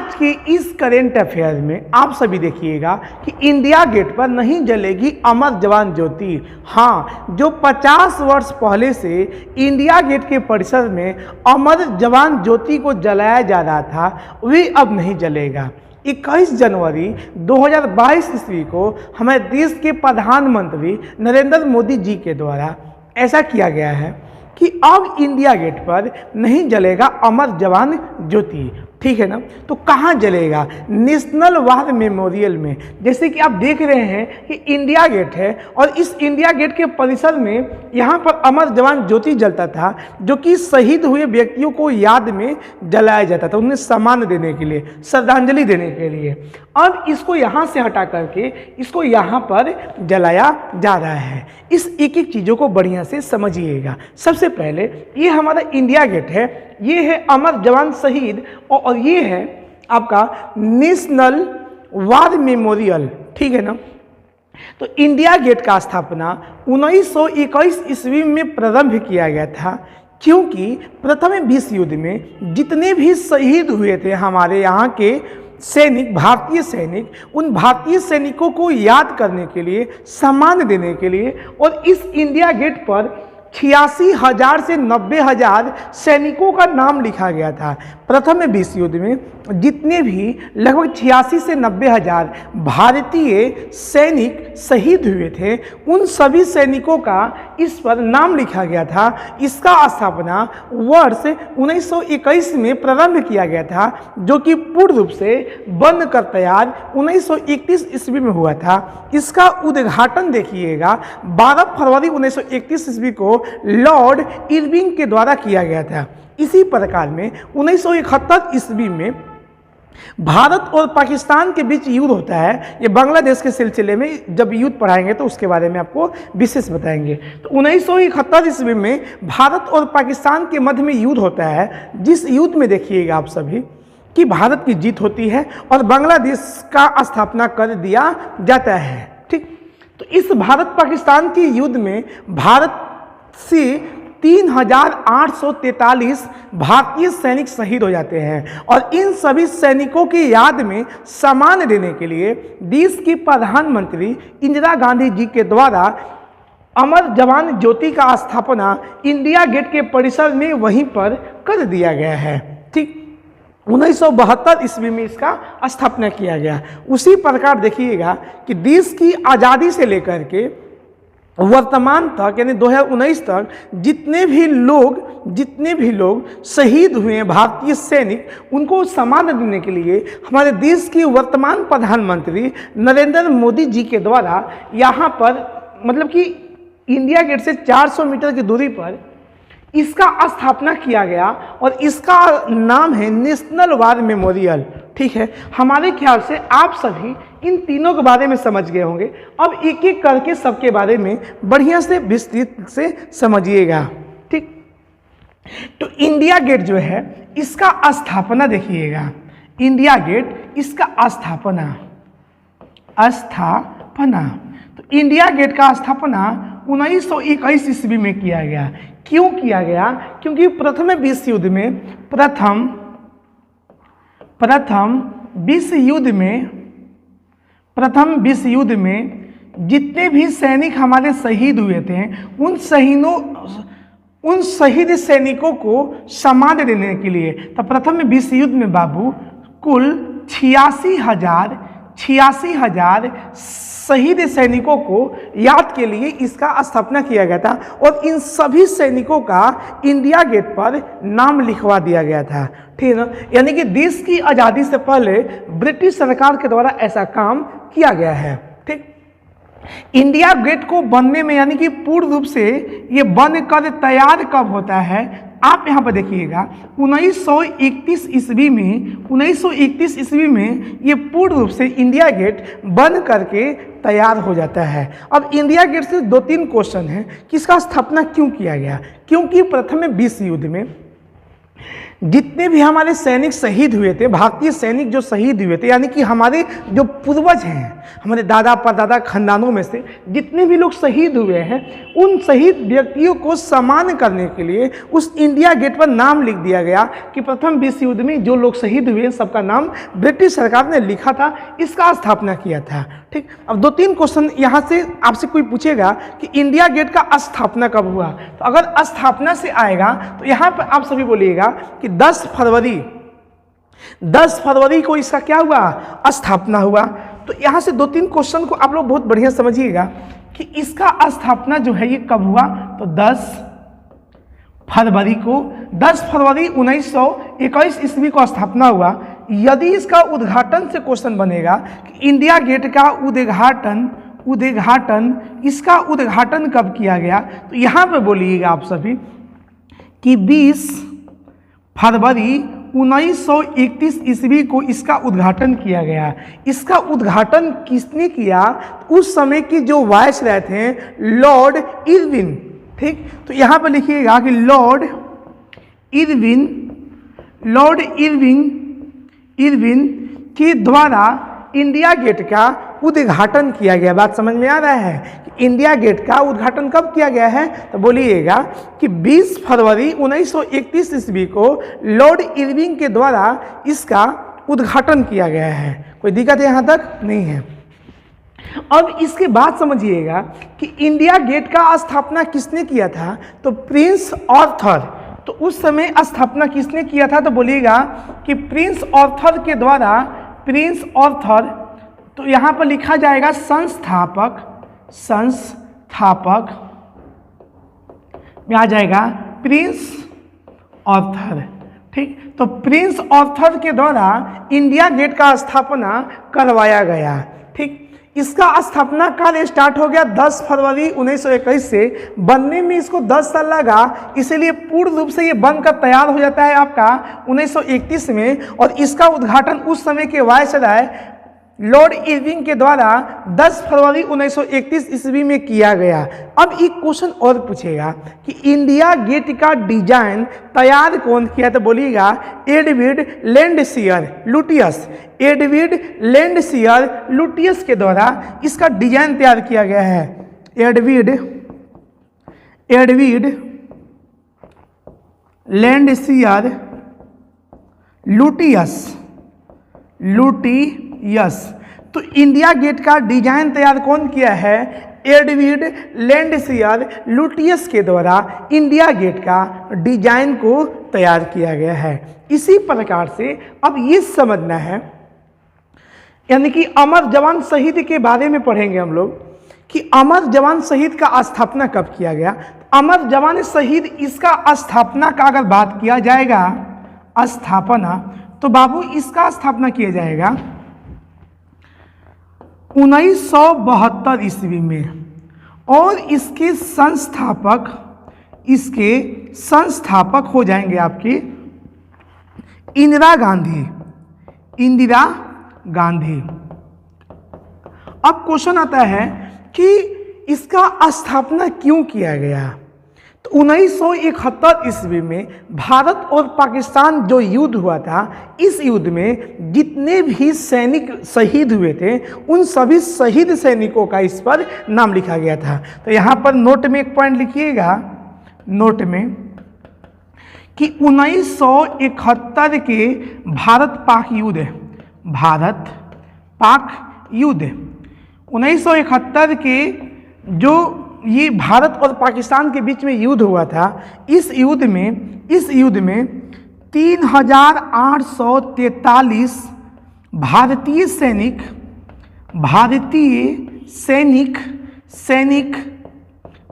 आज के इस करेंट अफेयर में आप सभी देखिएगा कि इंडिया गेट पर नहीं जलेगी अमर जवान ज्योति। हाँ, जो 50 वर्ष पहले से इंडिया गेट के परिसर में अमर जवान ज्योति को जलाया जा रहा था, वे अब नहीं जलेगा। 21 जनवरी 2022 ईस्वी को हमारे देश के प्रधानमंत्री नरेंद्र मोदी जी के द्वारा ऐसा किया गया है कि अब इंडिया गेट पर नहीं जलेगा अमर जवान ज्योति। ठीक है ना। तो कहाँ जलेगा? नेशनल वार मेमोरियल में। जैसे कि आप देख रहे हैं कि इंडिया गेट है और इस इंडिया गेट के परिसर में यहाँ पर अमर जवान ज्योति जलता था, जो कि शहीद हुए व्यक्तियों को याद में जलाया जाता था, उन्हें सम्मान देने के लिए, श्रद्धांजलि देने के लिए। अब इसको यहाँ से हटा करके इसको यहाँ पर जलाया जा रहा है। इस एक एक चीज़ों को बढ़िया से समझिएगा। सबसे पहले ये हमारा इंडिया गेट है, ये है अमर जवान शहीद और ये है आपका नेशनल वार मेमोरियल। ठीक है ना। तो इंडिया गेट का स्थापना 1921 ईस्वी में प्रारंभ किया गया था, क्योंकि प्रथम विश्व युद्ध में जितने भी शहीद हुए थे हमारे यहाँ के सैनिक, भारतीय सैनिक, उन भारतीय सैनिकों को याद करने के लिए, सम्मान देने के लिए और इस इंडिया गेट पर 86,000 से 90,000 सैनिकों का नाम लिखा गया था। प्रथम विश्व युद्ध में जितने भी लगभग 86 से 90,000 भारतीय सैनिक शहीद हुए थे, उन सभी सैनिकों का इस पर नाम लिखा गया था। इसका स्थापना वर्ष 1921 में प्रारंभ किया गया था, जो कि पूर्ण रूप से बनकर तैयार 1931 ईस्वी में हुआ था। इसका उद्घाटन देखिएगा 12 फरवरी 1931 ईस्वी को लॉर्ड इरविंग के द्वारा किया गया था। इसी प्रकार में 1971 ईस्वी में भारत और पाकिस्तान के बीच युद्ध होता है। ये बांग्लादेश के सिलसिले में जब युद्ध पढ़ाएंगे तो उसके बारे में आपको विशेष बताएंगे। तो 1971 ईस्वी में भारत और पाकिस्तान के मध्य में युद्ध होता है, जिस युद्ध में देखिएगा आप सभी कि भारत की जीत होती है और बांग्लादेश का स्थापना कर दिया जाता है। ठीक। तो इस भारत पाकिस्तान के युद्ध में भारत से 3,843 भारतीय सैनिक शहीद हो जाते हैं और इन सभी सैनिकों की याद में सम्मान देने के लिए देश की प्रधानमंत्री इंदिरा गांधी जी के द्वारा अमर जवान ज्योति का स्थापना इंडिया गेट के परिसर में वहीं पर कर दिया गया है। ठीक। 1972 ईस्वी में इसका स्थापना किया गया। उसी प्रकार देखिएगा कि देश की आज़ादी से लेकर के वर्तमान तक यानी 2019 तक जितने भी लोग शहीद हुए हैं भारतीय सैनिक, उनको सम्मान देने के लिए हमारे देश के वर्तमान प्रधानमंत्री नरेंद्र मोदी जी के द्वारा यहाँ पर मतलब कि इंडिया गेट से 400 मीटर की दूरी पर इसका स्थापना किया गया और इसका नाम है नेशनल वार मेमोरियल। ठीक है। हमारे ख्याल से आप सभी इन तीनों के बारे में समझ गए होंगे। अब एक एक करके सबके बारे में बढ़िया से विस्तृत से समझिएगा। ठीक। तो इंडिया गेट जो है इसका स्थापना देखिएगा। इंडिया गेट इसका स्थापना तो इंडिया गेट का स्थापना 1921 ईस्वी में किया गया। क्यों किया गया? क्योंकि प्रथम विश्व युद्ध में जितने भी सैनिक हमारे शहीद हुए थे, उन शहीद सैनिकों को सम्मान देने के लिए तो प्रथम विश्व युद्ध में बाबू कुल 86,000 शहीद सैनिकों को याद के लिए इसका स्थापना किया गया था और इन सभी सैनिकों का इंडिया गेट पर नाम लिखवा दिया गया था। ठीक है ना। यानी कि देश की आज़ादी से पहले ब्रिटिश सरकार के द्वारा ऐसा काम किया गया है। ठीक। इंडिया गेट को बनने में यानी कि पूर्ण रूप से ये बनकर तैयार कब होता है? आप यहाँ पर देखिएगा 1931 ईस्वी में ये पूर्ण रूप से इंडिया गेट बन करके तैयार हो जाता है। अब इंडिया गेट से 2-3 क्वेश्चन हैं कि इसका स्थापना क्यों किया गया? क्योंकि प्रथम विश्व युद्ध में जितने भी हमारे सैनिक शहीद हुए थे, भारतीय सैनिक जो शहीद हुए थे, यानी कि हमारे जो पूर्वज हैं, हमारे दादा परदादा खानदानों में से जितने भी लोग शहीद हुए हैं, उन शहीद व्यक्तियों को सम्मान करने के लिए उस इंडिया गेट पर नाम लिख दिया गया कि प्रथम विश्व युद्ध में जो लोग शहीद हुए हैं सबका नाम ब्रिटिश सरकार ने लिखा था, इसका स्थापना किया था। ठीक, अब 2-3 क्वेश्चन यहाँ से आपसे कोई पूछेगा कि इंडिया गेट का स्थापना कब हुआ, तो अगर स्थापना से आएगा तो यहाँ पर आप सभी बोलिएगा कि 10 फरवरी को इसका क्या हुआ, स्थापना हुआ। तो यहाँ से 2-3 क्वेश्चन को आप लोग बहुत बढ़िया समझिएगा कि इसका स्थापना जो है ये कब हुआ, तो 10 फरवरी को, 10 फरवरी 1921 ईस्वी को स्थापना हुआ। यदि इसका उद्घाटन से क्वेश्चन बनेगा कि इंडिया गेट का उद्घाटन इसका उद्घाटन कब किया गया, तो यहाँ पे बोलिएगा आप सभी कि 20 फरवरी 1931 ईस्वी को इसका उद्घाटन किया गया। इसका उद्घाटन किसने किया, उस समय की जो वायसराय थे लॉर्ड इरविन। ठीक, तो यहाँ पर लिखिएगा कि लॉर्ड इरविन के द्वारा इंडिया गेट का उद्घाटन किया गया। बात समझ में आ रहा है कि इंडिया गेट का उद्घाटन कब किया गया है, तो बोलिएगा कि 20 फरवरी 1931 ईस्वी को लॉर्ड इरविन के द्वारा इसका उद्घाटन किया गया है। कोई दिक्कत है यहाँ तक? नहीं है। अब इसके बाद समझिएगा कि इंडिया गेट का स्थापना किसने किया था, तो प्रिंस आर्थर। तो उस समय स्थापना किसने किया था, तो बोलिएगा कि प्रिंस आर्थर के द्वारा, प्रिंस आर्थर, तो यहाँ पर लिखा जाएगा संस्थापक में आ जाएगा प्रिंस आर्थर। ठीक, तो प्रिंस आर्थर के द्वारा इंडिया गेट का स्थापना करवाया गया। ठीक, इसका स्थापना कार्य स्टार्ट हो गया 10 फरवरी 1921 से। बनने में इसको 10 साल लगा, इसीलिए पूर्ण रूप से ये बनकर तैयार हो जाता है आपका 1931 में। और इसका उद्घाटन उस समय के वायसराय लॉर्ड इरविन के द्वारा 10 फरवरी 1931 ईस्वी में किया गया। अब एक क्वेश्चन और पूछेगा कि इंडिया गेट का डिजाइन तैयार कौन किया, तो बोलिएगा एडविड लैंडसियर लुटियस के द्वारा इसका डिजाइन तैयार किया गया है। Edwin लैंडसियर Lutyens. तो इंडिया गेट का डिजाइन तैयार कौन किया है, एडविड लैंडसियर लुटियस के द्वारा इंडिया गेट का डिजाइन को तैयार किया गया है। इसी प्रकार से अब ये समझना है, यानी कि अमर जवान शहीद के बारे में पढ़ेंगे हम लोग कि अमर जवान शहीद का स्थापना कब किया गया। अमर जवान शहीद इसका स्थापना का अगर बात किया जाएगा स्थापना, तो बाबू इसका स्थापना किया जाएगा 1972 ईस्वी में। और इसके संस्थापक हो जाएंगे आपके इंदिरा गांधी। अब क्वेश्चन आता है कि इसका स्थापना क्यों किया गया। तो 1971 ईस्वी में भारत और पाकिस्तान जो युद्ध हुआ था, इस युद्ध में जितने भी सैनिक शहीद हुए थे उन सभी शहीद सैनिकों का इस पर नाम लिखा गया था। तो यहाँ पर नोट में एक पॉइंट लिखिएगा, नोट में कि 1971 के भारत पाक युद्ध 1971 के जो ये भारत और पाकिस्तान के बीच में युद्ध हुआ था, इस युद्ध में 3843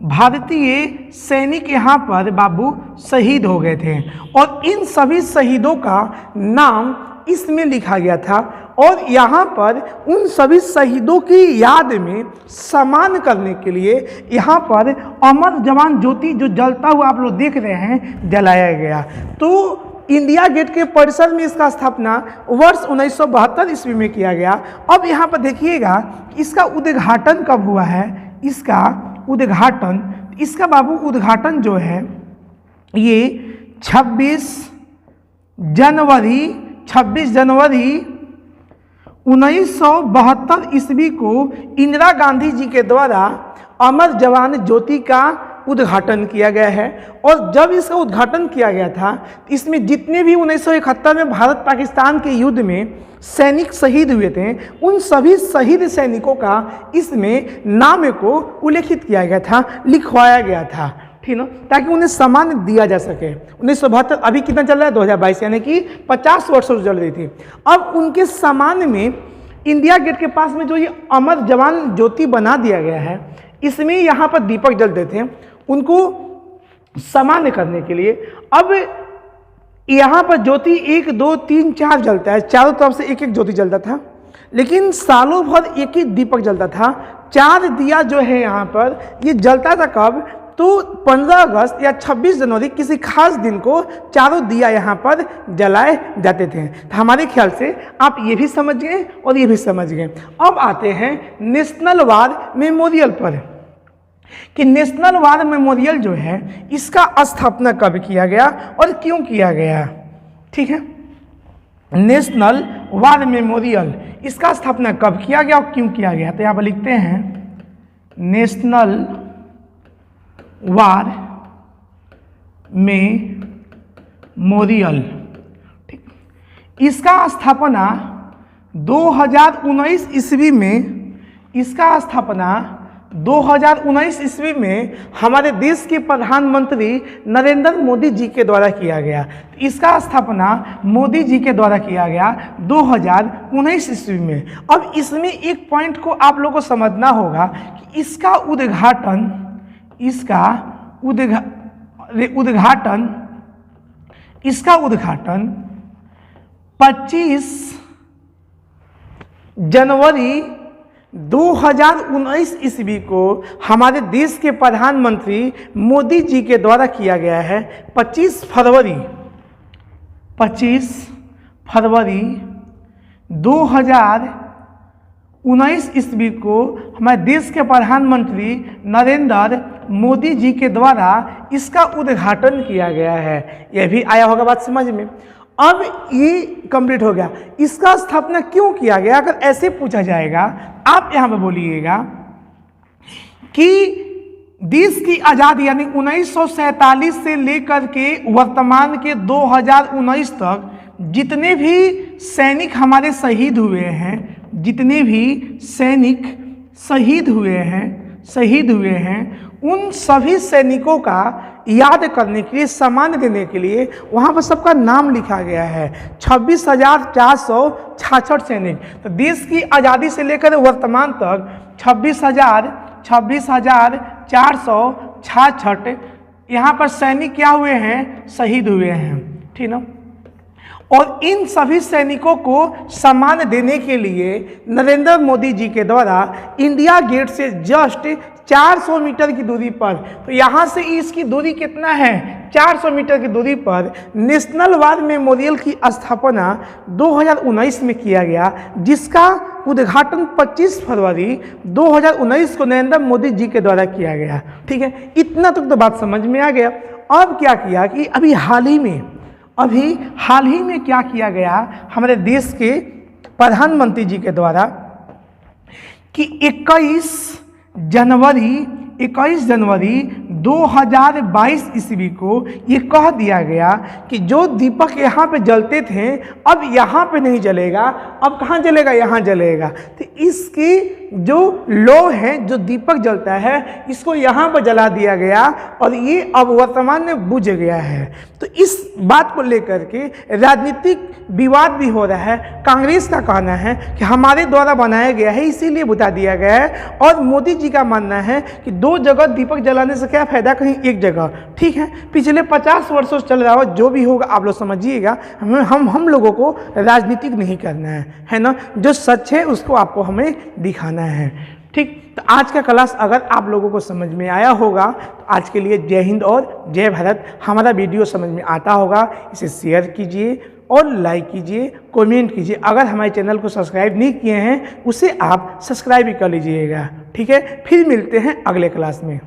भारतीय सैनिक यहाँ पर बाबू शहीद हो गए थे। और इन सभी शहीदों का नाम इसमें लिखा गया था। और यहाँ पर उन सभी शहीदों की याद में सम्मान करने के लिए यहाँ पर अमर जवान ज्योति जो जलता हुआ आप लोग देख रहे हैं जलाया गया। तो इंडिया गेट के परिसर में इसका स्थापना वर्ष 1972 ईस्वी में किया गया। अब यहाँ पर देखिएगा इसका उद्घाटन कब हुआ है। इसका बाबू उद्घाटन जो है ये 26 जनवरी 26 जनवरी 1972 ईस्वी को इंदिरा गांधी जी के द्वारा अमर जवान ज्योति का उद्घाटन किया गया है। और जब इसका उद्घाटन किया गया था, इसमें जितने भी 1971 में भारत पाकिस्तान के युद्ध में सैनिक शहीद हुए थे, उन सभी शहीद सैनिकों का इसमें नाम को उल्लेखित किया गया था, लिखवाया गया था, ठीक ना, ताकि उन्हें सम्मान दिया जा सके। 1972 अभी कितना चल रहा है, 2022, यानी कि 50 वर्षों से चल रही थी। अब उनके सम्मान में इंडिया गेट के पास में जो ये अमर जवान ज्योति बना दिया गया है, इसमें यहाँ पर दीपक जलते थे उनको सामान्य करने के लिए। अब यहाँ पर ज्योति 1 2 3 4 जलता है, चारों तरफ से एक एक ज्योति जलता था, लेकिन सालों भर एक ही दीपक जलता था। 4 दिया जो है यहाँ पर ये जलता था कब, तो 15 अगस्त या 26 जनवरी किसी खास दिन को चारों दिया यहाँ पर जलाए जाते थे। तो हमारे ख्याल से आप ये भी समझ गए और ये भी समझ गए। अब आते हैं नेशनल वार मेमोरियल पर, कि नेशनल वार मेमोरियल जो है इसका स्थापना कब किया गया और क्यों किया गया। ठीक है, नेशनल वार मेमोरियल इसका स्थापना कब किया गया और क्यों किया गया। तो यहाँ पर लिखते हैं नेशनल वार मेमोरियल। ठीक, इसका स्थापना 2019 ईस्वी में, इसका स्थापना 2019 ईस्वी में हमारे देश के प्रधानमंत्री नरेंद्र मोदी जी के द्वारा किया गया। इसका स्थापना मोदी जी के द्वारा किया गया 2019 ईस्वी में। अब इसमें एक पॉइंट को आप लोगों को समझना होगा कि इसका उद्घाटन 25 जनवरी 2019 ईस्वी को हमारे देश के प्रधानमंत्री मोदी जी के द्वारा किया गया है। 25 फरवरी 2019 ईस्वी को हमारे देश के प्रधानमंत्री नरेंद्र मोदी जी के द्वारा इसका उद्घाटन किया गया है। यह भी आया होगा बात समझ में। अब ये कंप्लीट हो गया। इसका स्थापना क्यों किया गया, अगर ऐसे पूछा जाएगा, आप यहाँ पे बोलिएगा कि देश की आज़ादी यानी 1947 से लेकर के वर्तमान के 2019 तक जितने भी सैनिक हमारे शहीद हुए हैं, जितने भी सैनिक शहीद हुए हैं, उन सभी सैनिकों का याद करने के लिए, सम्मान देने के लिए वहाँ पर सबका नाम लिखा गया है। 26,466 सैनिक। तो देश की आज़ादी से लेकर वर्तमान तक 26,466 यहाँ पर सैनिक क्या हुए हैं, शहीद हुए हैं, ठीक ना। और इन सभी सैनिकों को सम्मान देने के लिए नरेंद्र मोदी जी के द्वारा इंडिया गेट से जस्ट 400 मीटर की दूरी पर, तो यहाँ से इसकी दूरी कितना है, 400 मीटर की दूरी पर नेशनल वार मेमोरियल की स्थापना 2019 में किया गया, जिसका उद्घाटन 25 फरवरी 2019 को नरेंद्र मोदी जी के द्वारा किया गया। ठीक है, इतना तक तो बात समझ में आ गया। अब क्या किया कि अभी हाल ही में क्या किया गया हमारे देश के प्रधानमंत्री जी के द्वारा कि 21 जनवरी 2022 ईस्वी को ये कह दिया गया कि जो दीपक यहाँ पे जलते थे अब यहाँ पे नहीं जलेगा, अब कहाँ जलेगा, यहाँ जलेगा। तो इसकी जो लौ है, जो दीपक जलता है, इसको यहाँ पर जला दिया गया और ये अब वर्तमान में बुझ गया है। तो इस बात को लेकर के राजनीतिक विवाद भी हो रहा है। कांग्रेस का कहना है कि हमारे द्वारा बनाया गया है इसीलिए बुझा दिया गया है, और मोदी जी का मानना है कि 2 जगह दीपक जलाने से क्या फायदा, कहीं एक जगह। ठीक है, पिछले 50 वर्षों से चल रहा हो, जो भी होगा आप लोग समझिएगा। हम लोगों को राजनीतिक नहीं करना है ना। जो सच है उसको आपको हमें दिखाना है। ठीक, तो आज का क्लास अगर आप लोगों को समझ में आया होगा तो आज के लिए जय हिंद और जय भारत। हमारा वीडियो समझ में आता होगा इसे शेयर कीजिए और लाइक कीजिए, कमेंट कीजिए। अगर हमारे चैनल को सब्सक्राइब नहीं किए हैं उसे आप सब्सक्राइब भी कर लीजिएगा। ठीक है, फिर मिलते हैं अगले क्लास में।